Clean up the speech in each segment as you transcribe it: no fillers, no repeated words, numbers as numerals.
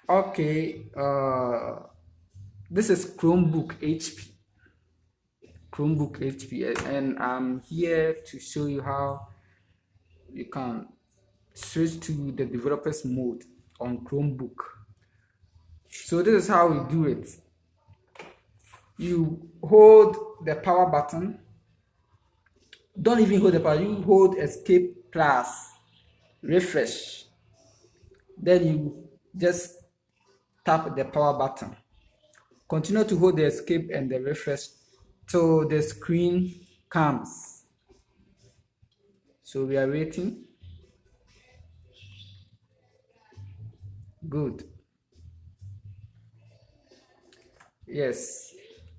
Okay, this is Chromebook HP, and I'm here to show you how you can switch to the developers mode on Chromebook. So this is how we do it. You hold the power button. Don't even hold the power, you hold escape plus refresh. Then you just tap the power button. Continue to hold the escape and the refresh till the screen comes. So we are waiting. Good. Yes.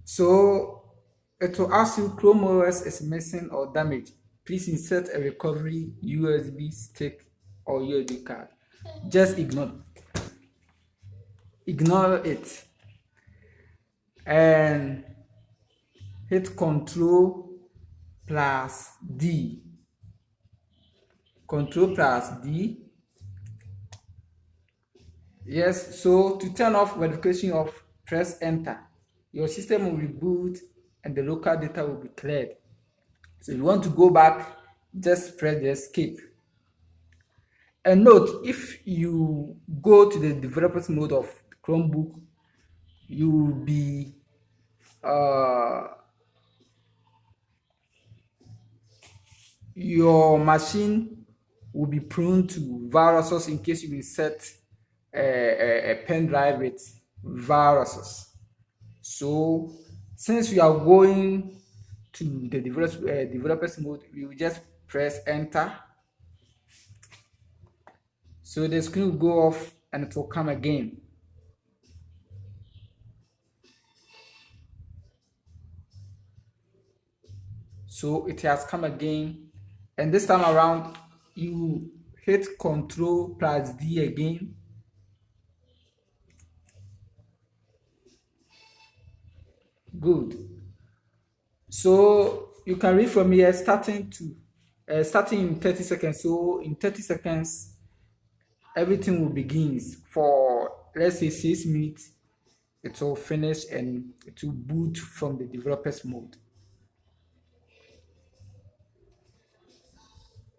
So it will ask you Chrome OS is missing or damaged. Please insert a recovery USB stick or USB card. Just ignore it and hit Control plus D. Control plus D. Yes, so to turn off verification off, press enter. Your system will reboot and the local data will be cleared. So if you want to go back, just press the escape. And note, if you go to the developers mode of Chromebook, you will be your machine will be prone to viruses in case you set a pen drive with viruses. So since we are going to the developers mode, we will just press enter. So the screen will go off and it will come again. So it has come again, and this time around you hit Control plus D again. Good. So you can read from here starting in 30 seconds. So in 30 seconds everything will begin. For let's say 6 minutes it will finish and it will boot from the developers mode.